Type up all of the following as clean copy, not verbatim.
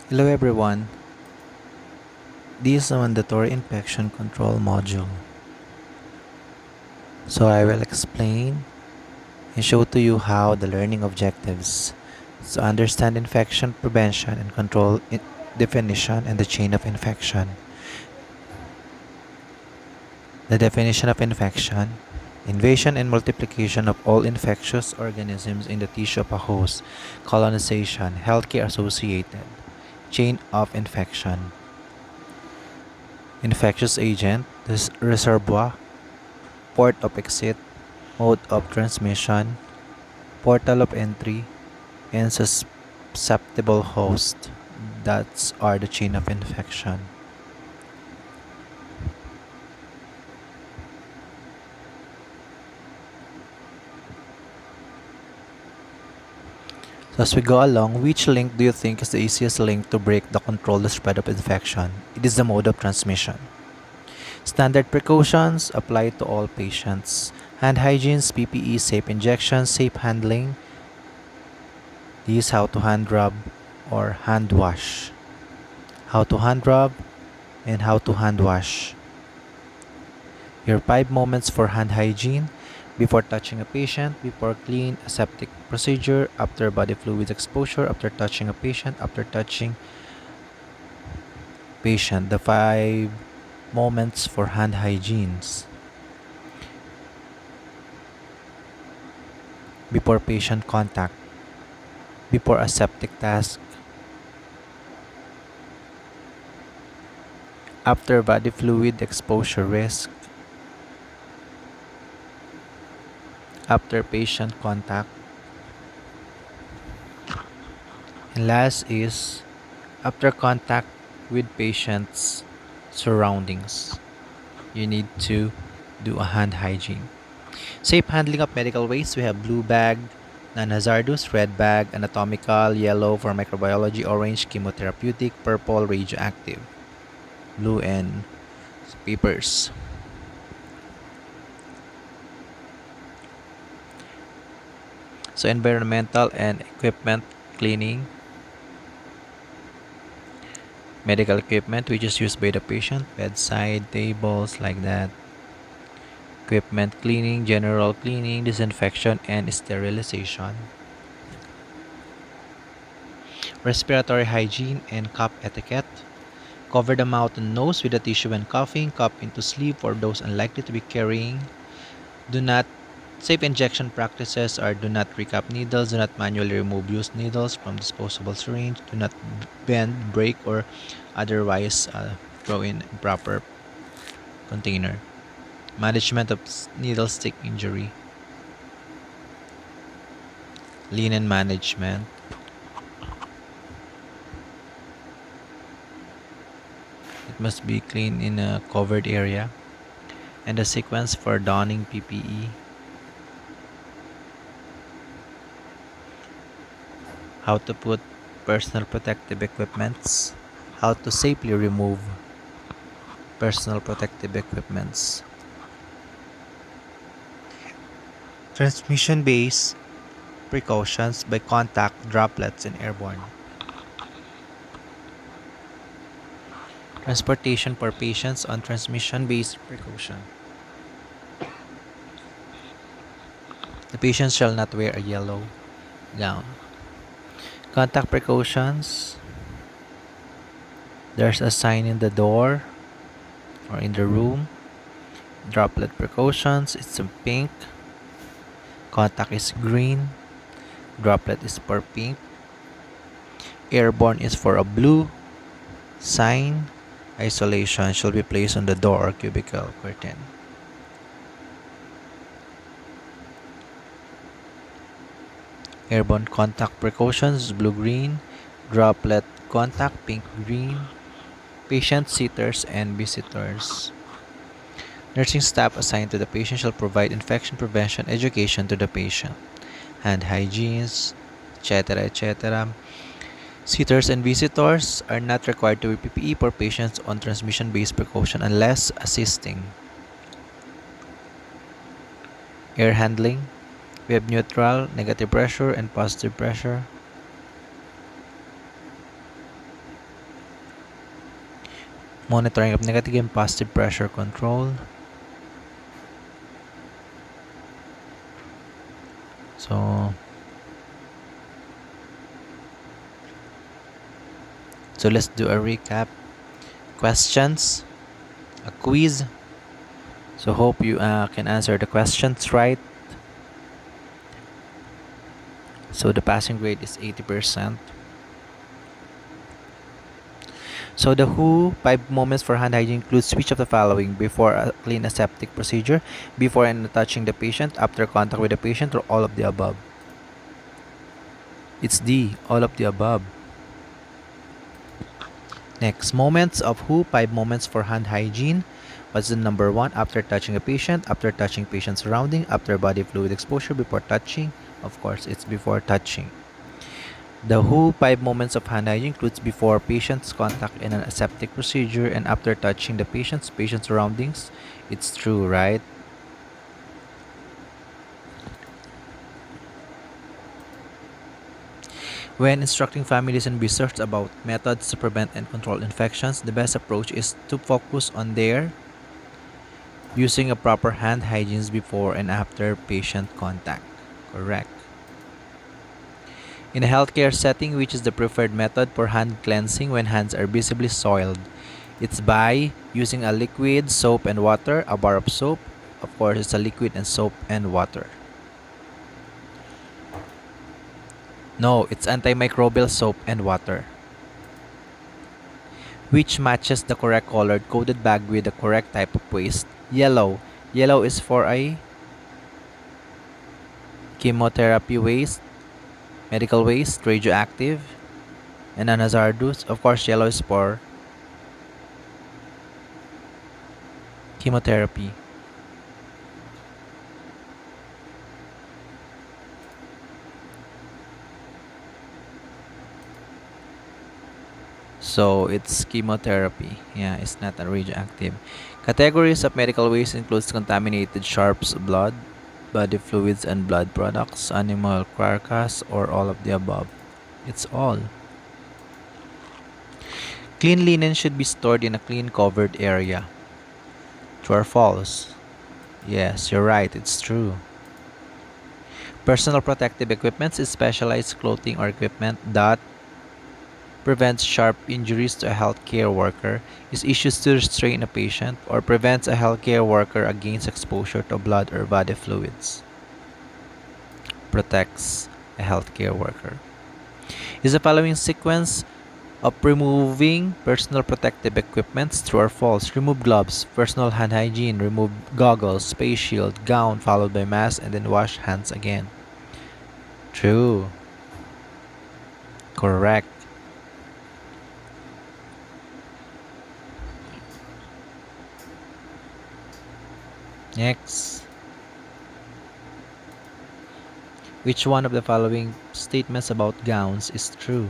Hello everyone, this is a mandatory infection control module. So I will explain and show to you how the learning objectives. So understand infection prevention and control definition and the chain of infection. The definition of infection: invasion and multiplication of all infectious organisms in the tissue of a host. Colonization, healthcare associated. Chain of infection: infectious agent, this reservoir, port of exit, mode of transmission, portal of entry, and susceptible host. That's are the chain of infection. So as we go along, which link do you think is the easiest link to break the control the spread of infection? It is the mode of transmission. Standard precautions apply to all patients. Hand hygiene, PPE, safe injection, safe handling. These how to hand rub or hand wash. How to hand rub and how to hand wash. Your 5 moments for hand hygiene: before touching a patient, before clean aseptic procedure, after body fluids exposure, after touching a patient, after touching patient. The 5 moments for hand hygienes: before patient contact, before aseptic task, after body fluid exposure risk, after patient contact, and last is after contact with patient's surroundings. You need to do a hand hygiene. Safe handling of medical waste: we have blue bag, non-hazardous; red bag, anatomical; yellow for microbiology; orange chemotherapeutic; purple radioactive; blue and papers. So environmental and equipment cleaning: medical equipment which is used by the patient, bedside tables like that; equipment cleaning, general cleaning, disinfection and sterilization; respiratory hygiene and cough etiquette: cover the mouth and nose with a tissue when coughing; cough into sleep for those unlikely to be carrying; do not safe injection practices are: do not recap needles, do not manually remove used needles from disposable syringe, do not bend, break, or otherwise throw in improper container; management of needle stick injury; linen management; it must be clean in a covered area; and the sequence for donning PPE; how to put personal protective equipments; how to safely remove personal protective equipments; transmission-based precautions by contact, droplets, and airborne; transportation for patients on transmission-based precaution. The patient shall not wear a yellow gown. Contact precautions: there's a sign in the door or in the room. Droplet precautions: it's in pink. Contact is green. Droplet is for pink. Airborne is for a blue. Sign: isolation shall be placed on the door or cubicle curtain. Airborne contact precautions: blue-green. Droplet contact: pink-green. Patient, sitters, and visitors. Nursing staff assigned to the patient shall provide infection prevention education to the patient. Hand hygienes, etc., etc. Sitters and visitors are not required to wear PPE for patients on transmission-based precaution unless assisting. Air handling: we have neutral, negative pressure, and positive pressure. Monitoring of negative and positive pressure control. So, let's do a recap. Questions, a quiz. So hope you can answer the questions right. So the passing grade is 80%. So the WHO 5 moments for hand hygiene includes which of the following: before a clean aseptic procedure, before and touching the patient, after contact with the patient, or all of the above? It's D, all of the above. Next, moments of WHO 5 moments for hand hygiene. What's the number 1? After touching a patient, after touching patient surrounding, after body fluid exposure, before touching. Of course, it's before touching. The WHO 5 moments of hand hygiene includes before patient's contact in an aseptic procedure and after touching the patient surroundings. It's true, right? When instructing families and visitors about methods to prevent and control infections, the best approach is to focus on their using a proper hand hygiene before and after patient contact. Correct. In a healthcare setting, which is the preferred method for hand cleansing when hands are visibly soiled? It's by using a liquid, soap, and water, a bar of soap. Of course, it's a liquid and soap and water. No, it's antimicrobial soap and water. Which matches the correct colored coated bag with the correct type of waste? Yellow. Yellow is for a chemotherapy waste, medical waste, radioactive, and non-hazardous. Of course, yellow is for chemotherapy. So it's chemotherapy. Yeah, it's not a radioactive. Categories of medical waste includes contaminated sharps, blood, body fluids and blood products, animal carcass, or all of the above. It's all. Clean linen should be stored in a clean covered area. True or false? Yes, you're right, it's true. Personal protective equipment is specialized clothing or equipment that prevents sharp injuries to a healthcare worker, is issued to restrain a patient, or prevents a healthcare worker against exposure to blood or body fluids. Protects a healthcare worker. Is the following sequence of removing personal protective equipment true or false? Remove gloves, personal hand hygiene, remove goggles, face shield, gown, followed by mask, and then wash hands again. True. Correct. Next. Which one of the following statements about gowns is true?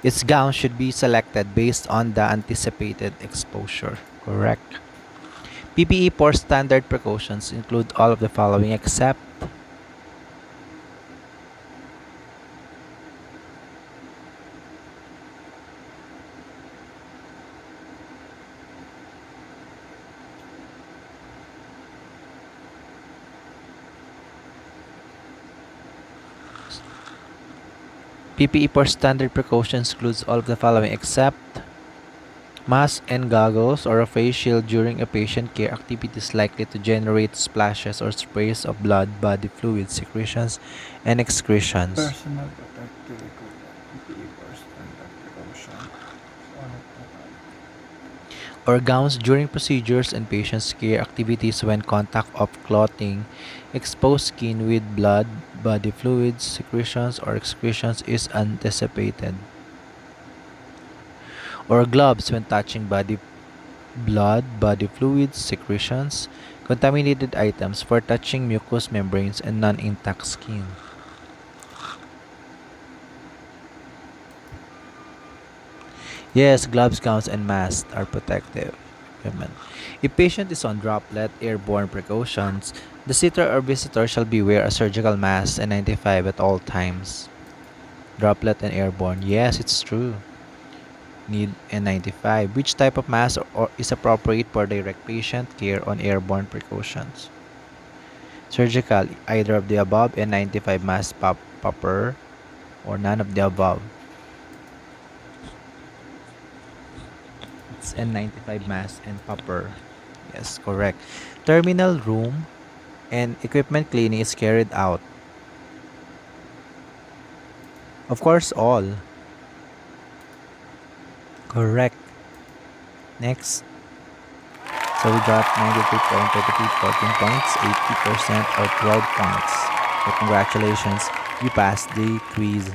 Its gown should be selected based on the anticipated exposure. Correct. PPE for standard precautions include all of the following except PPE for standard precautions includes all of the following except mask and goggles or a face shield during a patient care activities likely to generate splashes or sprays of blood, body fluids, secretions, and excretions. Personal protective equipment, PPE for standard precaution. One of the Or gowns during procedures and patients care activities when contact of clothing, exposed skin with blood, body fluids, secretions, or excretions is anticipated. Or gloves when touching blood, body fluids, secretions, contaminated items for touching mucous membranes and non-intact skin. Yes, gloves, gowns, and masks are protective. equipment. If patient is on droplet airborne precautions, the sitter or visitor shall be wear a surgical mask N95 at all times. Droplet and airborne. Yes, it's true. Need N95. Which type of mask or is appropriate for direct patient care on airborne precautions? Surgical, either of the above, N95 mask popper, or none of the above. It's N95 mask and popper. Yes, correct. Terminal room and equipment cleaning is carried out. Of course, all. Correct. Next. So we got 93.33, 14 points, 80% or 12 points. So congratulations, you passed the quiz.